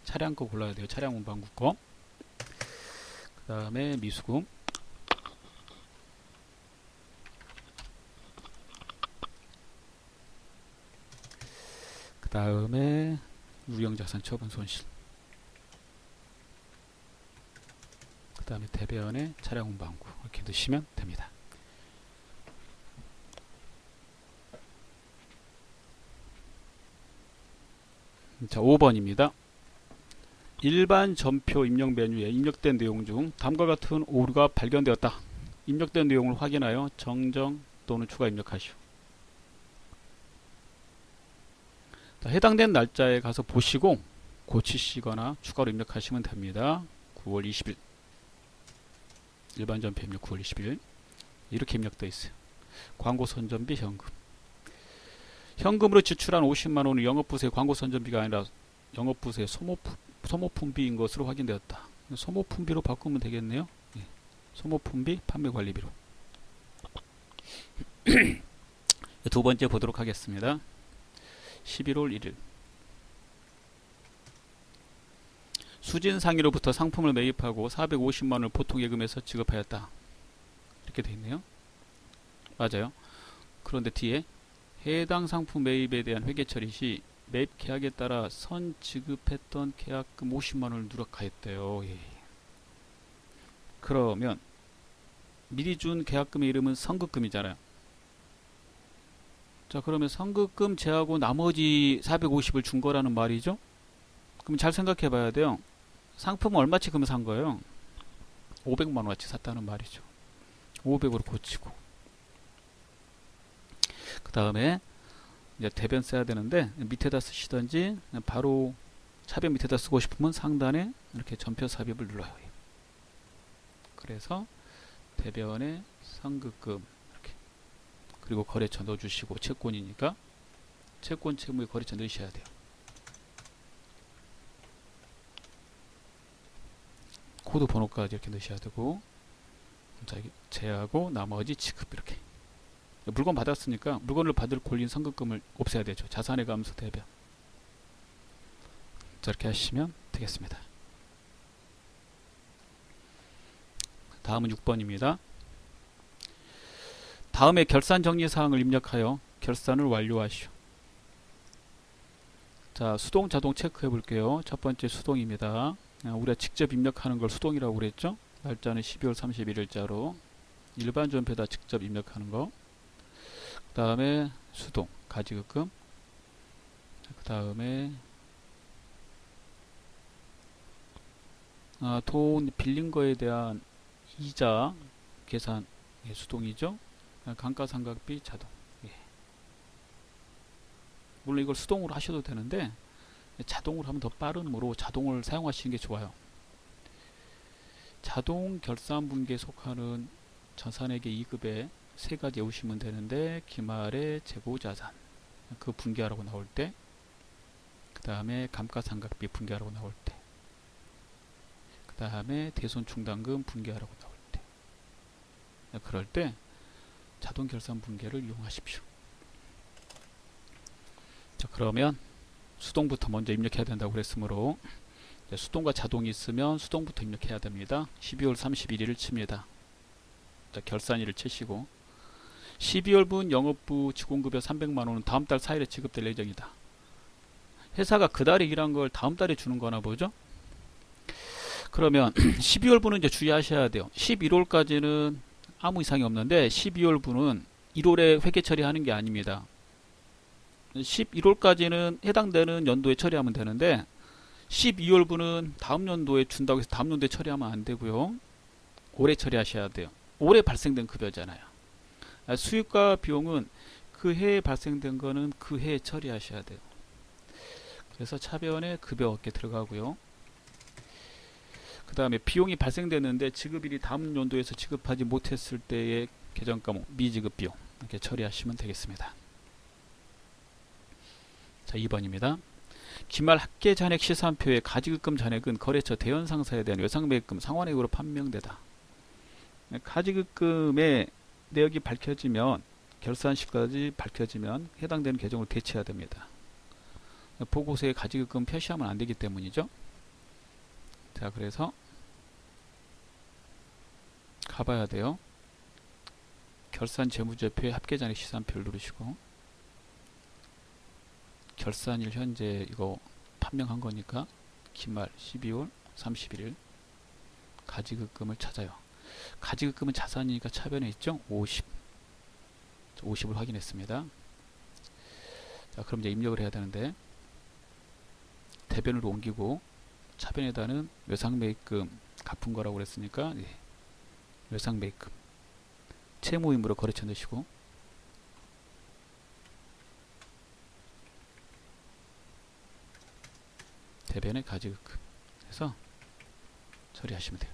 A: 차량 거 골라야 돼요. 차량 운반구 거. 그 다음에 미수금, 그 다음에 유형자산 처분 손실, 그 다음에 대변에 차량 운반구, 이렇게 넣으시면 됩니다. 자, 5번입니다. 일반 전표 입력 메뉴에 입력된 내용 중 다음과 같은 오류가 발견되었다. 입력된 내용을 확인하여 정정 또는 추가 입력하시오. 자, 해당된 날짜에 가서 보시고 고치시거나 추가로 입력하시면 됩니다. 9월 20일 일반 전표 입력 9월 20일 이렇게 입력되어 있어요. 광고 선전비 현금, 현금으로 지출한 50만원은 영업부서의 광고 선전비가 아니라 영업부서의 소모품비인 것으로 확인되었다. 소모품비로 바꾸면 되겠네요. 예. 소모품비 판매관리비로. 두 번째 보도록 하겠습니다. 11월 1일 수진상의로부터 상품을 매입하고 450만원을 보통예금에서 지급하였다. 이렇게 되어 있네요. 맞아요. 그런데 뒤에 해당 상품 매입에 대한 회계 처리 시 매입 계약에 따라 선 지급했던 계약금 50만원을 누락하였대요. 예. 그러면 미리 준 계약금의 이름은 선급금이잖아요. 자, 그러면 선급금 제하고 나머지 450을 준 거라는 말이죠. 그럼 잘 생각해 봐야 돼요. 상품은 얼마치 그러면 산 거예요? 500만원어치 샀다는 말이죠. 500으로 고치고, 그 다음에 이제 대변 써야 되는데 밑에다 쓰시던지 바로 차변 밑에다 쓰고 싶으면 상단에 이렇게 전표 삽입을 눌러요. 그래서 대변에 선급금 이렇게, 그리고 거래처 넣어주시고, 채권이니까 채권 채무의 거래처 넣으셔야 돼요. 코드 번호까지 이렇게 넣으셔야 되고, 자, 제하고 나머지 지급 이렇게. 물건 받았으니까 물건을 받을 권리인 선급금을 없애야 되죠. 자산의 감소 대변. 저렇게 하시면 되겠습니다. 다음은 6번입니다. 다음에 결산 정리 사항을 입력하여 결산을 완료하시오. 자, 수동 자동 체크해 볼게요. 첫 번째 수동입니다. 우리가 직접 입력하는 걸 수동이라고 그랬죠. 날짜는 12월 31일자로 일반 전표에다 직접 입력하는 거. 그 다음에 수동 가지급금, 그 다음에 돈 빌린 거에 대한 이자 계산, 예, 수동이죠. 감가상각비 자동. 예. 물론 이걸 수동으로 하셔도 되는데 자동으로 하면 더 빠름으로 자동을 사용하시는 게 좋아요. 자동 결산 분기에 속하는 자산액의 2급에 세 가지 외우시면 되는데, 기말의 재고자산 그 분기하라고 나올 때, 그 다음에 감가상각비 분기하라고 나올 때, 그 다음에 대손충당금 분기하라고 나올 때, 그럴 때 자동 결산 분기를 이용하십시오. 자, 그러면 수동부터 먼저 입력해야 된다고 그랬으므로 수동과 자동이 있으면 수동부터 입력해야 됩니다. 12월 31일을 칩니다. 자, 결산일을 치시고 12월분 영업부 직원급여 300만원은 다음 달 4일에 지급될 예정이다. 회사가 그 달에 일한 걸 다음 달에 주는 거나 보죠. 그러면 12월분은 이제 주의하셔야 돼요. 11월까지는 아무 이상이 없는데 12월분은 1월에 회계 처리하는 게 아닙니다. 11월까지는 해당되는 연도에 처리하면 되는데 12월분은 다음 연도에 준다고 해서 다음 연도에 처리하면 안 되고요. 올해 처리하셔야 돼요. 올해 발생된 급여잖아요. 수익과 비용은 그 해에 발생된 거는 그 해에 처리하셔야 돼요. 그래서 차변에 급여 업계 들어가고요. 그 다음에 비용이 발생됐는데 지급일이 다음 연도에서 지급하지 못했을 때의 계정 과목 미지급 비용 이렇게 처리하시면 되겠습니다. 자, 2번입니다. 기말 합계 잔액 시산표의 가지급금 잔액은 거래처 대연상사에 대한 외상매입금 상환액으로 판명되다. 가지급금의 내역이 밝혀지면 결산시까지 밝혀지면 해당되는 계정으로 대체해야 됩니다. 보고서에 가지급금 표시하면 안 되기 때문이죠. 자, 그래서 가봐야 돼요. 결산 재무제표의 합계잔액 시산표를 누르시고 결산일 현재 이거 판명한 거니까 기말 12월 31일 가지급금을 찾아요. 가지급금은 자산이니까 차변에 있죠. 50을 확인했습니다. 자, 그럼 이제 입력을 해야 되는데 대변으로 옮기고 차변에다는 외상매입금 갚은 거라고 그랬으니까 외상매입금 채무임으로 거래처 넣으시고 대변에 가지급금 해서 처리하시면 돼요.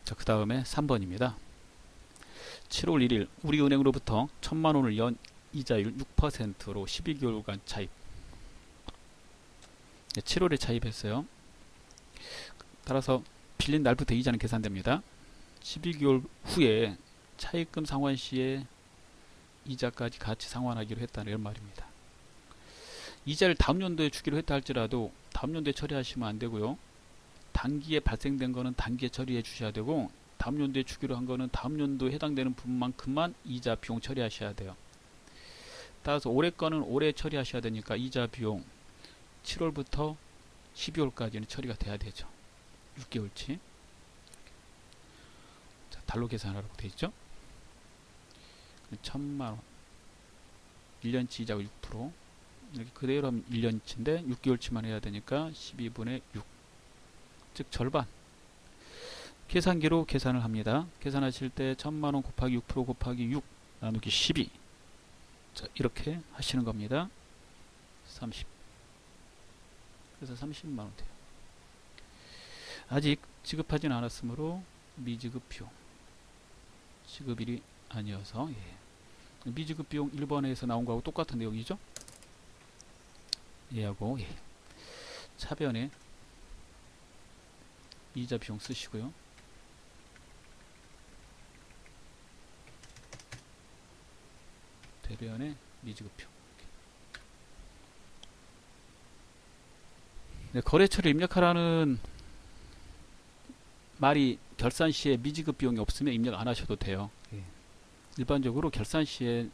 A: 자, 그 다음에 3번입니다. 7월 1일 우리은행으로부터 1000만원을 연 이자율 6%로 12개월간 차입. 7월에 차입했어요. 따라서 빌린 날부터 이자는 계산됩니다. 12개월 후에 차입금 상환 시에 이자까지 같이 상환하기로 했다는 말입니다. 이자를 다음 연도에 주기로 했다 할지라도 다음 연도에 처리하시면 안 되고요. 단기에 발생된 거는 단기에 처리해 주셔야 되고 다음 연도에 주기로 한 거는 다음 연도에 해당되는 부분만큼만 이자 비용 처리하셔야 돼요. 따라서 올해 거는 올해 처리하셔야 되니까 이자 비용 7월부터 12월까지는 처리가 돼야 되죠. 6개월치. 자, 달로 계산하라고 되어 있죠. 1000만원 1년치 이자가 6%. 이렇게 그대로 하면 1년치인데 6개월치만 해야 되니까 12분의 6, 즉 절반. 계산기로 계산을 합니다. 계산하실 때 1000만원 곱하기 6% 곱하기 6 나누기 12. 자, 이렇게 하시는 겁니다. 30. 그래서 30만원 돼요. 아직 지급하진 않았으므로 미지급 비용 지급일이 아니어서 미지급 비용 1번에서 나온 거하고 똑같은 내용이죠. 얘하고 차변에 이자 비용 쓰시고요. 대변에 미지급 비용. 네, 거래처를 입력하라는 말이 결산 시에 미지급 비용이 없으면 입력 안 하셔도 돼요. 일반적으로 결산 시에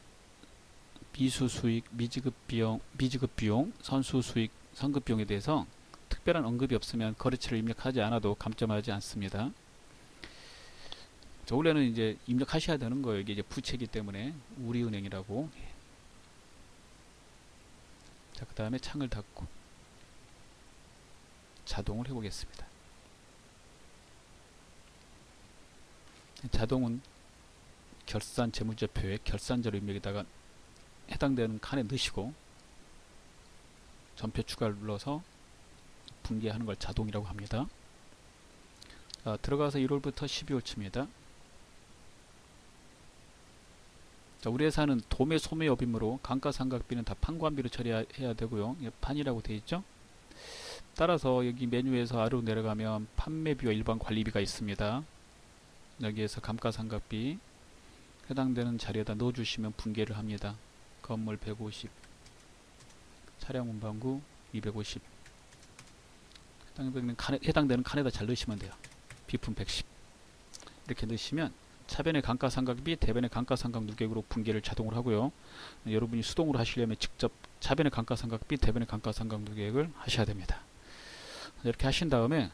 A: 미수 수익, 미지급 비용, 선수 수익, 선급 비용에 대해서 특별한 언급이 없으면 거래처를 입력하지 않아도 감점하지 않습니다. 자, 원래는 이제 입력하셔야 되는 거예요. 이게 이제 부채이기 때문에 우리은행이라고. 자, 그 다음에 창을 닫고 자동을 해보겠습니다. 자동은 결산 재무제표에 결산자료 입력에다가 해당되는 칸에 넣으시고 전표 추가를 눌러서 분기하는 걸 자동이라고 합니다. 자, 들어가서 1월부터 12월치입니다. 자, 우리 회사는 도매 소매업이므로 감가상각비는 다 판관비로 처리해야 되고요. 판이라고 되어 있죠. 따라서 여기 메뉴에서 아래로 내려가면 판매비와 일반 관리비가 있습니다. 여기에서 감가상각비 해당되는 자리에다 넣어주시면 분계를 합니다. 건물 150, 차량 운반구 250, 해당되는 칸에다 잘 넣으시면 돼요. 비품 110 이렇게 넣으시면 차변의 감가상각비, 대변의 감가상각 누계액으로 분계를 자동으로 하고요. 여러분이 수동으로 하시려면 직접 차변의 감가상각비, 대변의 감가상각 누계액을 하셔야 됩니다. 이렇게 하신 다음에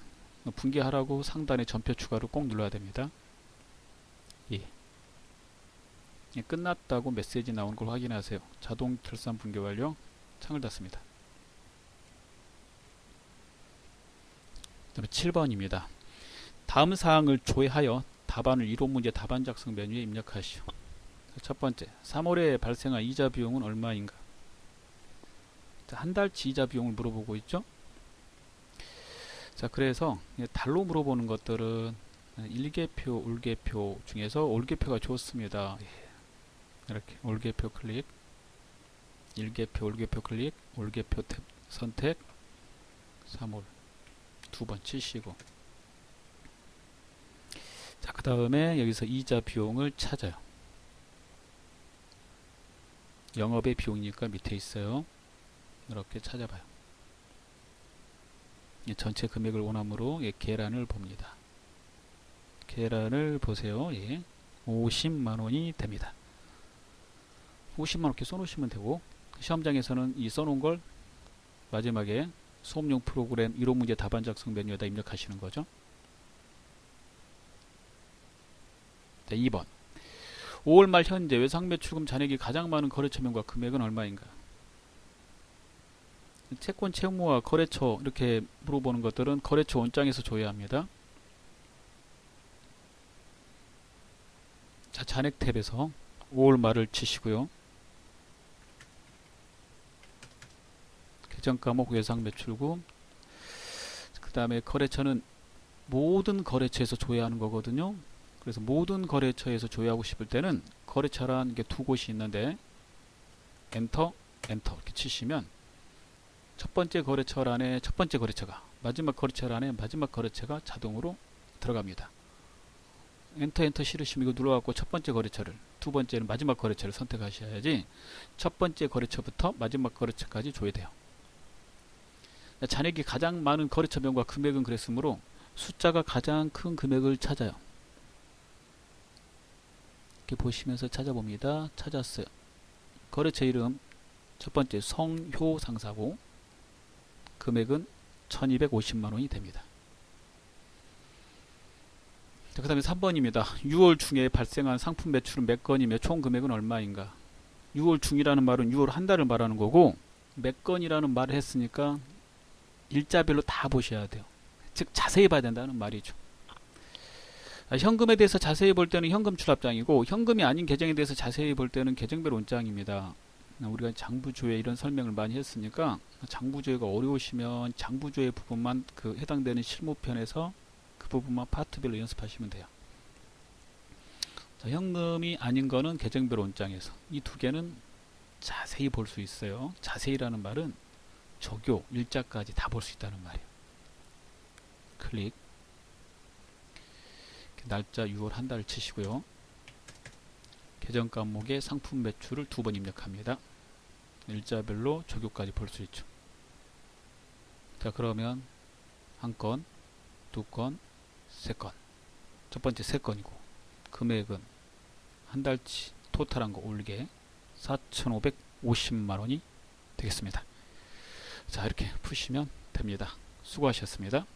A: 분계하라고 상단에 전표 추가를 꼭 눌러야 됩니다. 끝났다고 메시지 나오는 걸 확인하세요. 자동 결산 분계 완료. 창을 닫습니다. 그다음에 7번입니다. 다음 사항을 조회하여 답안을 이론문제 답안 작성 메뉴에 입력하시오. 첫 번째, 3월에 발생한 이자 비용은 얼마인가? 한 달치 이자 비용을 물어보고 있죠. 자, 그래서 달로 물어보는 것들은 일개표, 올개표 중에서 올개표가 좋습니다. 이렇게 올개표 클릭, 일개표, 올개표 클릭, 올개표 탭 선택, 3월 두 번 치시고, 자, 그 다음에 여기서 이자 비용을 찾아요. 영업의 비용이니까 밑에 있어요. 이렇게 찾아봐요. 전체 금액을 원함으로 계란을 봅니다. 계란을 보세요. 50만원이 됩니다. 50만원 이렇게 써놓으시면 되고, 시험장에서는 이 써놓은 걸 마지막에 수업용 프로그램 1호 문제 답안 작성 메뉴에다 입력하시는 거죠. 자, 2번. 5월 말 현재 외상매출금 잔액이 가장 많은 거래처명과 금액은 얼마인가? 채권 채무와 거래처 이렇게 물어보는 것들은 거래처 원장에서 줘야 합니다. 자, 잔액 탭에서 5월 말을 치시고요. 계정 과목 외상매출금, 그 다음에 거래처는 모든 거래처에서 줘야 하는 거거든요. 그래서 모든 거래처에서 조회하고 싶을 때는 거래처란 게 두 곳이 있는데 엔터 이렇게 치시면 첫 번째 거래처란에 첫 번째 거래처가, 마지막 거래처란에 마지막 거래처가 자동으로 들어갑니다. 엔터 실으시면 이거 눌러갖고 첫 번째 거래처를, 두 번째는 마지막 거래처를 선택하셔야지 첫 번째 거래처부터 마지막 거래처까지 조회돼요. 잔액이 가장 많은 거래처명과 금액은 그랬으므로 숫자가 가장 큰 금액을 찾아요. 이렇게 보시면서 찾아봅니다. 찾았어요. 거래처 이름 첫 번째 성효상사고 금액은 1250만원이 됩니다. 그 다음에 3번입니다. 6월 중에 발생한 상품 매출은 몇 건이며 총 금액은 얼마인가? 6월 중이라는 말은 6월 한 달을 말하는 거고, 몇 건이라는 말을 했으니까 일자별로 다 보셔야 돼요. 즉 자세히 봐야 된다는 말이죠. 현금에 대해서 자세히 볼 때는 현금 출납장이고, 현금이 아닌 계정에 대해서 자세히 볼 때는 계정별 원장입니다. 우리가 장부조회 이런 설명을 많이 했으니까 장부조회가 어려우시면 장부조회 부분만 해당되는 실무편에서 그 부분만 파트별로 연습하시면 돼요. 자, 현금이 아닌 거는 계정별 원장에서 이 두 개는 자세히 볼 수 있어요. 자세히라는 말은 조교, 일자까지 다 볼 수 있다는 말이에요. 클릭. 날짜 6월 한 달을 치시고요. 계정 과목에 상품 매출을 두 번 입력합니다. 일자별로 조교까지 볼 수 있죠. 자, 그러면 한 건, 두 건, 세 건. 첫 번째 세 건이고, 금액은 한 달치 토탈한 거 올게 4,550만원이 되겠습니다. 자, 이렇게 푸시면 됩니다. 수고하셨습니다.